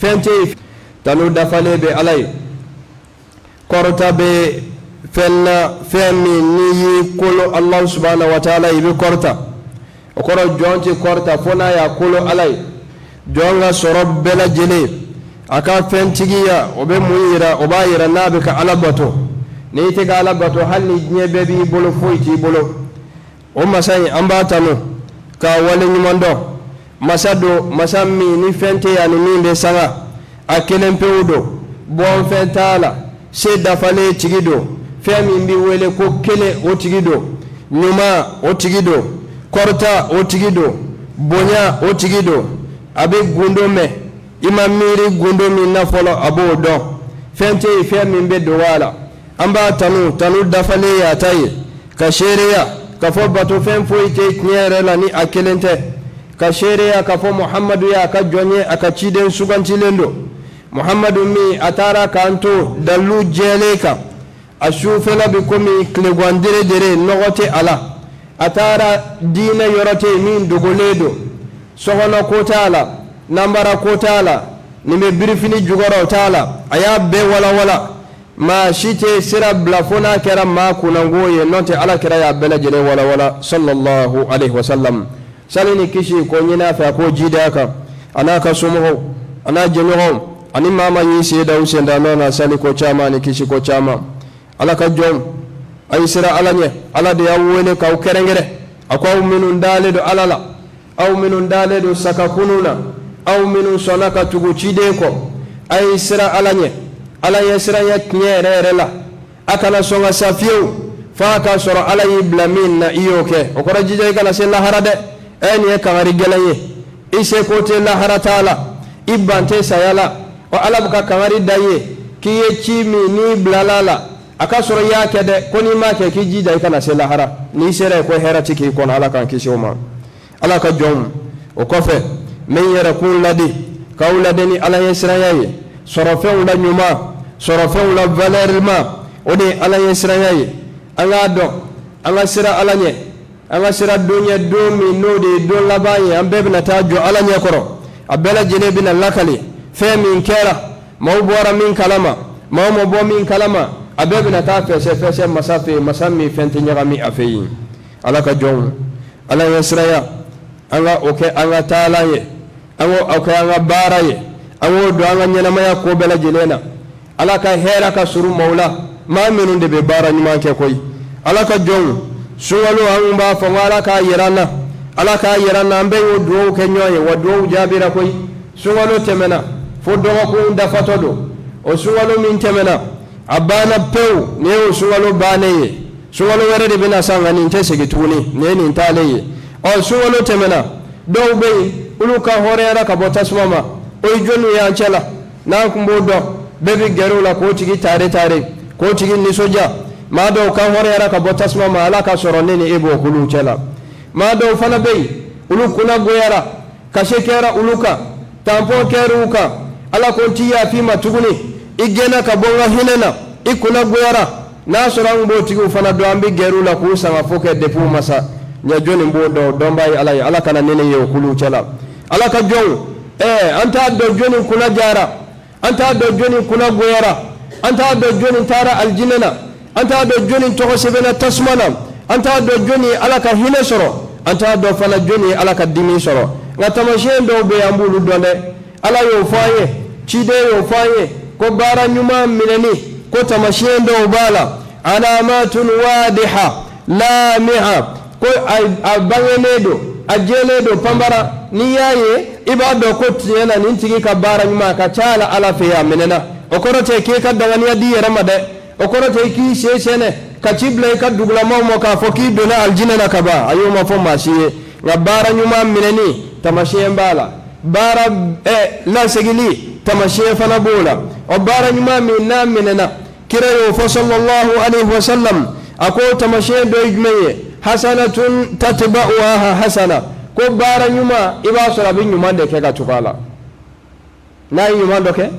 fente tanu dafale be alay korta be fenna femi ni kolo Allah subhanahu wa ta'ala ibe korta o koro jonti korta fona ya kolo alay jonga sorob bela jele aka fentigiya obe muira obayira nabe ka alabato ni te ga alabato halni nyebe bi bolo foyti bolo o masay ambatano ka wale nyumondo masado masami ni fente ya ni minde sanga akelen pewdo bon fentala se dafale tigido femi mbi wele ko kele o tigido nyuma o tigido korta o tigido bonya o tigido abe gundo me imamiri gundo mi na folo abo do fente femi mbe do wala amba tanu dafale ya tayi ka sheria ka fo bato fem fo ite nyere la ni akelente ka sheria ka fo Muhammadu ya ka jonye aka ciden sugantilendo Muhammadu mi atara kanto dalu jeleka ashufela bikomi klegwandire dere nogote ala atara dina yorote min dogoledo sogono kotala nambara kotala nime birifini jugoro tala aya be wala ma shite sira blafona kera ma kunangoye note ala kera ya bela jele wala sallallahu alaihi wasallam salini kishi ko nyina fa ko jidaka anaka sumo ana jenoho ani mama yisi da usenda nona sali ko chama ni kishi ko chama ala ka jom ay sira alanye ala de yawwele ka kerengere akwa minun daledo alala aw minun daledo sakakununa aw minun sonaka tugu chide ko ay sira alanye ala yesira yaknyere la akala songa safiu fa ka soro ala iblamin na iyoke okora jije kana sella harade eni kamari gelaye ise kote la haratala ibante sayala o alabuka kamari daye kiye chimi ni blalala akasoro yake de koni make kiji dai kana sella hara ni sere ko hera tiki kon ala kan kishoma ala ka jom o kofe men yara kun ladi kawlade ni ala yesra yaye sorofe la nyuma sorofe la valeur ma odi ala yesra yaye anga do anga sira alanye anga sira dunya domi nodi do labaye ambe na tajo ala nyakoro abela jelebi na lakali fe min kera mawbora min kalama mawmo bo min kalama abebe na ta fese masafi masami fente nyagami afeyi ala ka jon ala yasraya anga oke anga talaye anga oke anga baraye anga do anga nyana maya ko bela jelena ala ka hera ka suru maula ma minun de be bara nyima ke koy ala ka jon suwalu amba fa wala ka yirana ala ka yirana ambe wodo ke nyoye wodo jabira koy suwalu temena fodo ko nda fatodo o suwalu min temena abana pew ne o suwalu baneye suwalu were de bina sanga ni tese gituni ne ni taleye o suwalu temena do be uluka horera ka botasmama o jonu ya chela na kumbodo bebi gerula ko tigi tare ko tigi ni soja ma do ka horera ka botasmama ala ka sorone ni ebo kulu chela ma do fana be ulukuna goyara ka shekera uluka tampo keruka ala ko tiya fi matuguni igena ka bonga hinena ikuna goyara na soran bo tigu fana do ambi gerula ku sama foke depu masa nya joni mbodo dombay ala kana nene ye kulu chela ala ka jon anta do joni kuna jara anta do joni kuna goyara anta do joni tara aljinna anta do joni to sebena tasmana anta do joni ala ka hine soro anta do fana joni ala ka dimi soro ngata do be ambulu donde ala yo faye chide yo faye ko bara nyuma mineni ko tamashendo bala alamatun wadiha lamiha ko abangenedo ajeledo pambara ni yaye ibado ko tiyana nintigi ka bara nyuma ka chala ala fe ya menena okorote ke ka dangani adi ramade okorote ki sheshene ka chible ka dugla mo ka foki dona aljinna ka ba ayuma fo mashiye ngabara nyuma mineni tamashembala bara la segili tamashe fana bola o bara nyuma minna minena kirayo fa sallallahu alaihi wasallam ako tamashe do igmeye hasanatun tatba'uha hasana ko bara nyuma iba sura bin nyuma de ke ka tukala na nyuma do ke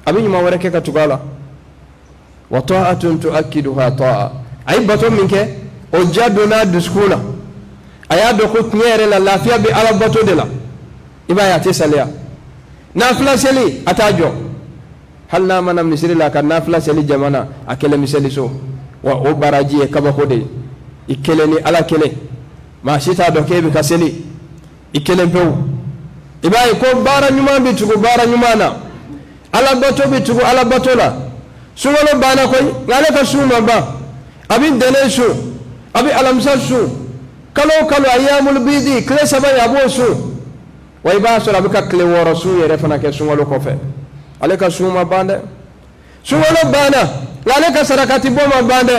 abin nyuma wore ke ka tukala wa ta'atun tu'akkiduha ta'a ay bato minke o jadona diskula aya do ko nyere la lafiya bi ala bato de la iba ya tesalia nafila seli atajo hal na mana misiri la ka nafila seli jamana akele miseli so wa o baraji e kabako de ikele ni ala kele ma shita do kebe ka seli ikele pew ibai ko bara nyuma bi tugo bara nyuma na ala bato bi tugo ala bato la sungalo bana koy ngale ka suma ba abin dele su abi alamsa su kalo ayyamul bidi kle sabay abo su way ba so rabika kle woro su yere fana ke sungalo ko fe ale ka suma bande sungalo bana ngale ka sarakati boma bande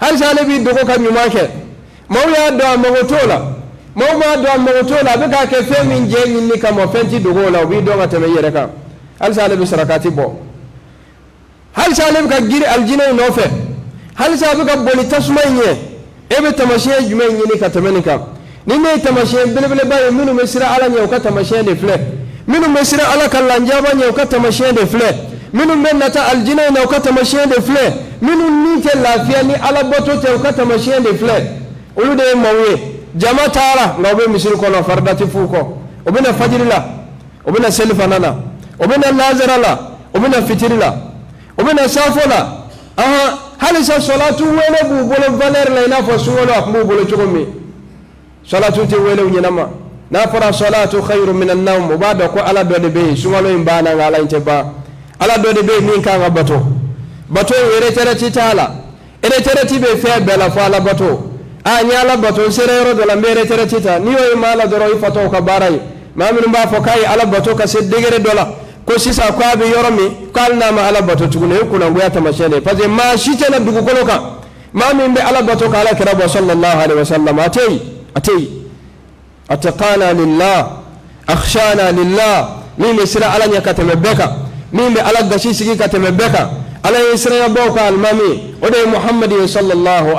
hal sale bi dogo ka nyuma ke mawya do amagotola mawma do amagotola bika ke fe min je ni kamo fenti dogo la bi do ngata me yere ka hal sale bi sarakati bo hal sale ka giri aljina no fe hal sale ka boni tasmanye ebe tamashe jume ni ka tamenika ni me tamashe bilbile ba minu mesira ala nyaw ka tamashe de fle minu mesira ala kalanja ba nyaw ka tamashe de fle minu menata aljina nyaw ka tamashe de fle minu ni te lafiya ni ala boto te ka tamashe de fle ulude mawye jama tara ngawbe misir ko no fardati fuko obina fajrila obina selfanana obina lazarala obina fitirila obina safola aha halisa salatu wele bu bolo valer la ina fo suwolo akmu bolo chokomi salatu te wele unyinama na fara salatu khairu min an-nawm ubada ko ala do de be suwolo imbana ngala inteba ala do de be min ka ngabato bato were tere titala ere tere tibe fe bela fala bato a nyala bato serero do la mere tere tita niyo mala do roy fato ka baray mamin ba fo kay ala bato ka se degere dola ko sisa ko abi yoromi kalna ma ala bato tugune kuna ngoya tamashele parce ma shite na dugu koloka ma min be ala bato kala kirabo sallallahu alaihi wasallam atay ataqana lillah akhshana lillah min sira ala nya katemebeka min be ala gashi sigi katemebeka ala isra boka almami ode muhammad sallallahu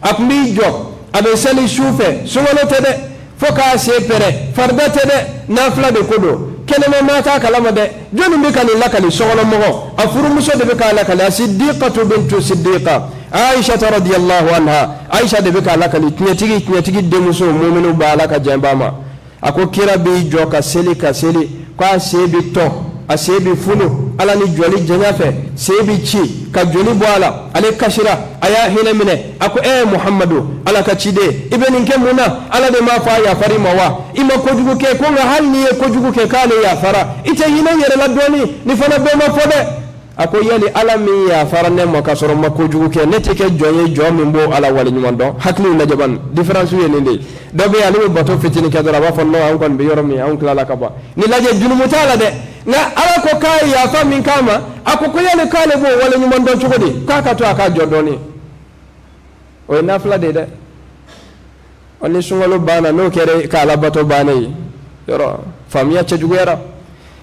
akmi jo abe seli shufe sungolo tede foka sepere farda tede nafla de kodo kenema mata kalama de joni be kan lakali sogolo mogo afuru muso de be kan lakali siddiqatu bintu siddiqa aisha radhiyallahu anha aisha de be kan lakali tinyatigi de muso mu'minu balaka jambama ako kira be joka seli ka seli kwa sebi to asebi fulu ala ni joli janyafe sebi chi ka joli boala ale kashira aya hina mine ako muhammadu ala ka chide ibeni nke muna ala de ma fa ya farima wa ima kojugu ke ko nga hal ni kojugu ke kale ya fara ite hina yere la doni ni fana be ma fode ako yeli ala mi ya fara ne mo ka soro ma kojugu ke nete ke joye jomi mbo ala wali nyumondo hakli na jaban difference ye ninde dobe ya ni bato fitini ke dora ba fonno an kon be yoromi an kala ka ba ni laje junu mutala de na ala ko kai ya fa min kama ako ko yele kale bo wala nyumondo chugodi kaka to aka jodoni o nafla de oni sungalo bana no kere kala bato bana yi yoro famia chejugera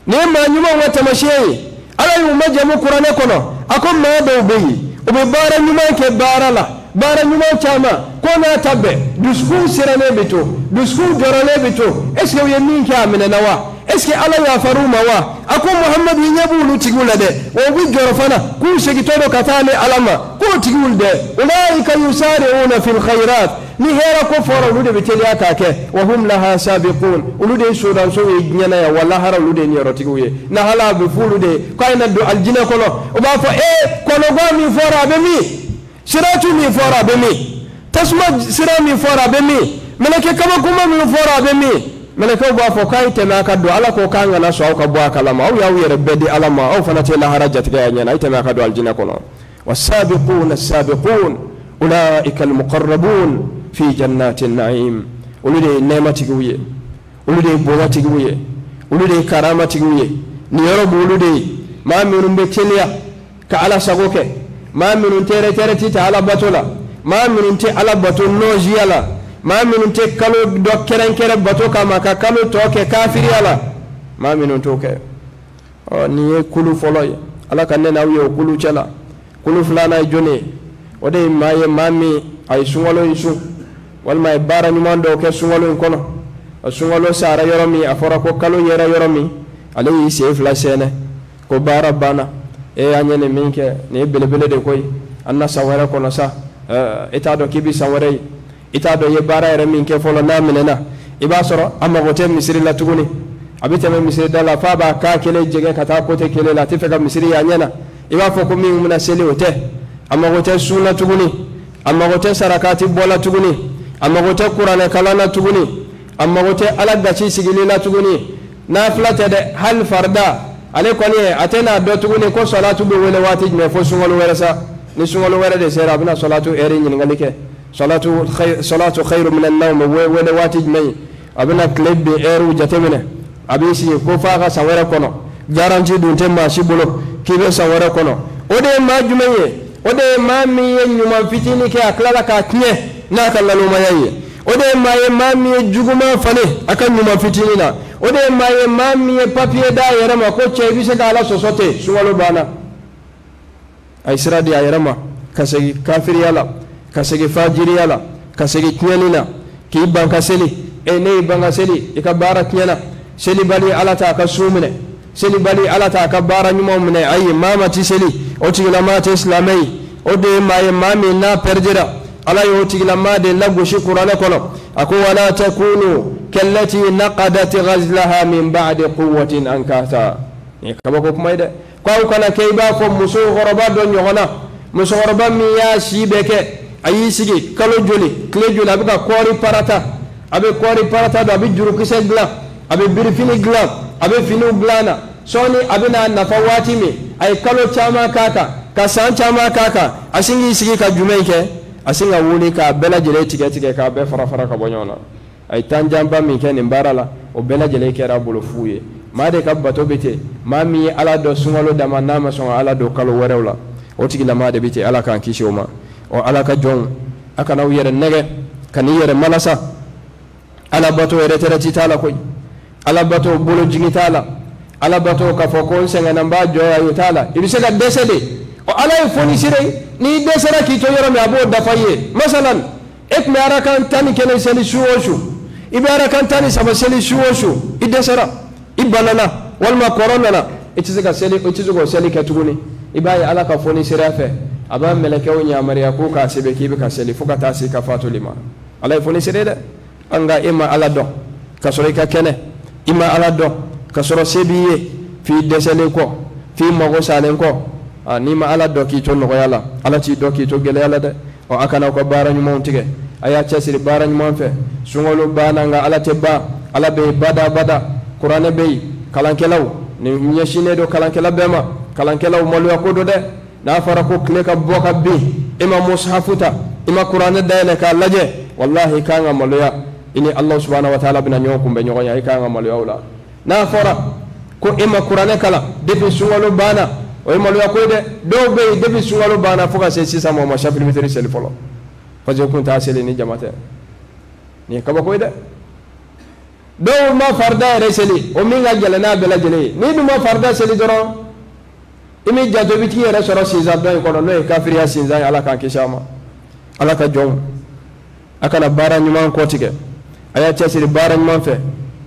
ne ma nyuma wata masheyi ala yu majamu qur'ane kono akom ma do beyi o be bara nyuma ke bara nyuma chama kona tabbe dusku sirane bito dusku jorale bito est-ce que yemin ka amina nawa est-ce que ala ya faruma wa akom muhammad yebulu tigula de o bi jorofana ku segi todo katane alama ko tigulde ulaika yusari'una fil khairat ni hera ko fora ulude biteli atake wa hum laha sabiqun ulude sudan so nyana ya wala hara ulude ni rotiguye na hala bi fulude ko ina do aljina kono o ba fo kono go mi fora be mi siratu mi fora be mi tasma sira mi fora be mi meleke kama kuma mi fora be mi meleke ba fo kai tema ka do ala ko kanga na so ka bo kalama aw yaw yere bedi alama aw fanate la harajat ga nyana itema ka do aljina kono wasabiquna as-sabiqun ulaika al-muqarrabun fi jannatin na'im ulude nematiguye ulude bolatiguye ulude karamatiguye ni yoro ulude ma minum be teliya ka ala sagoke ma minum tere ti ta ala batola ma minum te ala bato noji ala ma minum te kalo do kere bato kama ka kalo toke kafiri ala ma minum toke o ni kulu foloy ala kanne na wiyo kulu chala kulu fulana jone ode maye mami ay sungalo isu walma bara nyumando ke sungalo kono sungalo sara yoromi afora ko kalo yera yoromi alayhi sef la sene ko bara bana anyene minke ne belebele de koy anna sawara kono sa eta do kibi saware ita do ye bara yere min ke folo na minena iba soro amma gote misiri la tuguni abite me misiri dala fa ba ka kele jege kata kote kele la tifeka misiri ya nyana iba fo ko min muna seli ote amma gote sunna tuguni amma gote sarakati bola tuguni amma gote qur'ana kalana tuguni amma gote ala gachi sigili la tuguni nafila tede hal farda ale koni atena do tuguni ko salatu be wele wati me fo sungol wele sa ni sungol wele de sera bina salatu eri nyi ngalike salatu khairu min an-nawm wele wati me abina club be eru jatemene abisi ko faaka sawara kono garanti dun temma shibulo kibe sawara kono ode ma jumeye ode ma mi nyuma fitini ke aklala ka tnie na kallalo mayaye ode ma ye ma mi juguma fane akan nyuma fitini na ode ma ye ma mi papier da yerama ko chebi se gala sosote suwalo bana ay siradi ayerama kasegi kafiri yala kasegi fajiri yala kasegi knyalina ki banka seli ene banka seli ikabara knyana seli bali alata ka sumune seli bali alata ka bara nyuma mune ay mama ti seli o ti lama te islamai ode ma ye mami na perdira ala yo ti lama de lagu shi qur'ana kono ako wala takunu kallati naqadat ghazlaha min ba'di quwwatin ankata ni kabako kuma ide ko kana kayba fo muso goroba do nyona muso goroba mi ya shibeke ayi sigi kalo joli kle joli abika kori parata abe kori parata do abi juru kise gla abe birfini gla abe finu glana soni abina nafawati mi ay kalo chama kaka kasan chama kaka asingi sigi ka jumeike asinga wuli ka bela jele tige ka be fara ka bonyona ay tanjamba mi ken mbarala o bela jele kera bolo fuye made ka bato bete mami ala do sungalo dama nama songa ala do kalo werewla o tigila made bete ala kan kishoma o ala ka jon aka naw yere nege kan yere malasa ala bato yere terati tala koy ala bato bolo jigitala ala bato ka foko senga namba joya yutala ibise ga desede o ala foni sire ni desara ki to yoro mi abo dafaye masalan ek me ara kan tani kene seli shuoshu ibara kan tani sama seli shuoshu idesara ibanana walma corona na itiziga seli itizugo seli katuguni ibai ala ka foni sire afe aba meleke o nyamariya ko ka sebe ki be ka seli fuka tasi ka fatu lima ala foni sire de anga ima ala do ka sore ka kene ima ala do ka soro sebiye fi desele ko fi mago salen ko ni ma ala do ki to no yala ala ti do ki to gele yala de o akana ko bara ñu montige aya chesiri bara ñu mon fe sungolo bana nga ala tebba ala be bada qur'ane be kalankelaw ni nyeshine do kalankela bema kalankelaw malu yakodo de na fara ko kle ka boka bi ima mushafuta ima qur'ane dayle ka laje wallahi kanga malu ya ini allah subhanahu wa ta'ala bina nyokum be nyoya kanga malu ya wala na fara ko ima qur'ane kala defi sungolo bana o malu yakode do be defi sungolo bana fuka se sisa mo ma shafil mitri sel folo faje kun ta sele ni jamate ni kaba ko de do ma farda reseli o minga jalana bela jele ni du ma farda seli doro imi jato biti yere soro siza do ko no e kafiri ya sinza ala kan kishama ala ka jom akana bara nyuma ko tige aya chesiri bara nyuma fe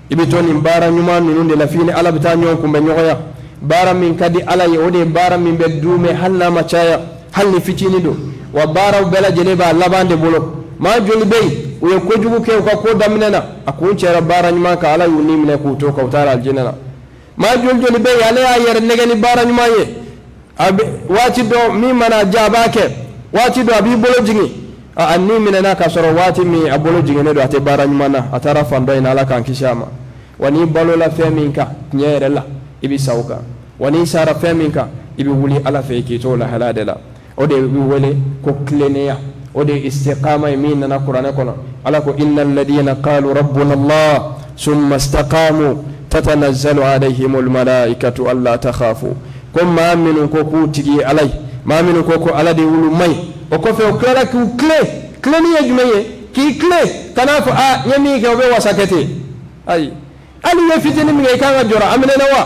ibi toni bara nyuma nunu de la fini ala bita nyon kumbe nyoya bara min kadi ala yode bara min be dume halna machaya halni fitini do wa bara bela jele ba labande bolo ma joli bey o ko jugu ke ko damnena akun cera bara nyuma ka ala yuni mine ku to ka utara aljinna ma joli bey ala ya yer negani bara nyuma ye wati do mi mana jabake wati do abi bolo jingi anni minena ka soro wati mi abolo jingi ne do ate bara nyuma na atara fando ina ala kan kishama wani balo la feminka nyere la ibi sauka wani sara feminka ibi wuli ala fe ki to la haladela o de wi wele ko kleniya o de istiqama min na qur'ana kono ala ko innal ladina qalu rabbuna allah summa istaqamu tatanazzalu alayhimul malaikatu alla takhafu kum ma minun ko ku tigi alay ma minun ko ala de wulu may o ko fe o kala ku kleniya jumaye ki kana fa nyami ke o be wasakete ay ali ye fitini mi kanga jora amene nawa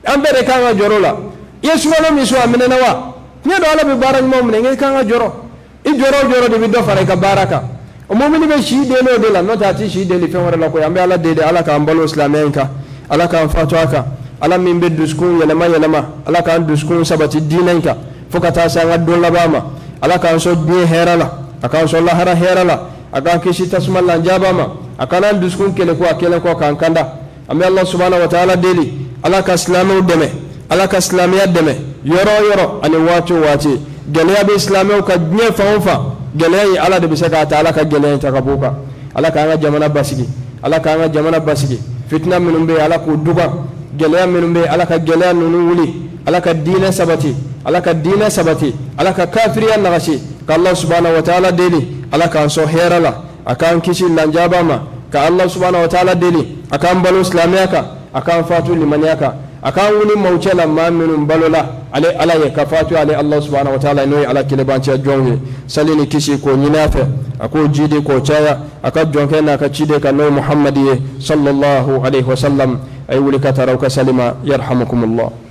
ambere kanga jorola yesu wala mi so amene nawa nyedo ala be bara mo mne ngi kanga joro I joro de bido fare ka baraka o mo mini be shi de no de la no ta ti shi de li fe wala ko yambe ala de ala ka ambalo islamenka ala ka fatwaka ala min be duskun yelema ala ka duskun sabati dinanka fokata sa ngaddo la bama ala ka so bi herala aka so la hara herala akan kisi tasuma lanjabama akana duskun kele ko akele ko kan kanda ambe Allah subhanahu wa ta'ala deli ala ka islamu deme ala ka islamiyya deme yoro ani wati geleya be islamu ka nye fa geleya ala de bisaka ta ala ka geleya ta kabuka ala ka nga jamana basigi fitna minum be ala ko duga geleya minum be ala ka geleya nunu wuli ala ka dina sabati ala ka kafiriya nagashi ka Allah subhanahu wa ta'ala deli ala ka so herala akan kishi lanjabama ka Allah subhanahu wa ta'ala deli akan balu islamiyaka akan fatu limaniyaka akan wuni maucela maminun balola ale ala ya kafatu ale Allah subhanahu wa ta'ala no ala kilebanci jonge salini kishi ko nyinafe ako jide ko chaya aka jonke na ka chide ka no muhammadiye sallallahu alaihi wasallam ay wuli ka tarauka salima yarhamukumullah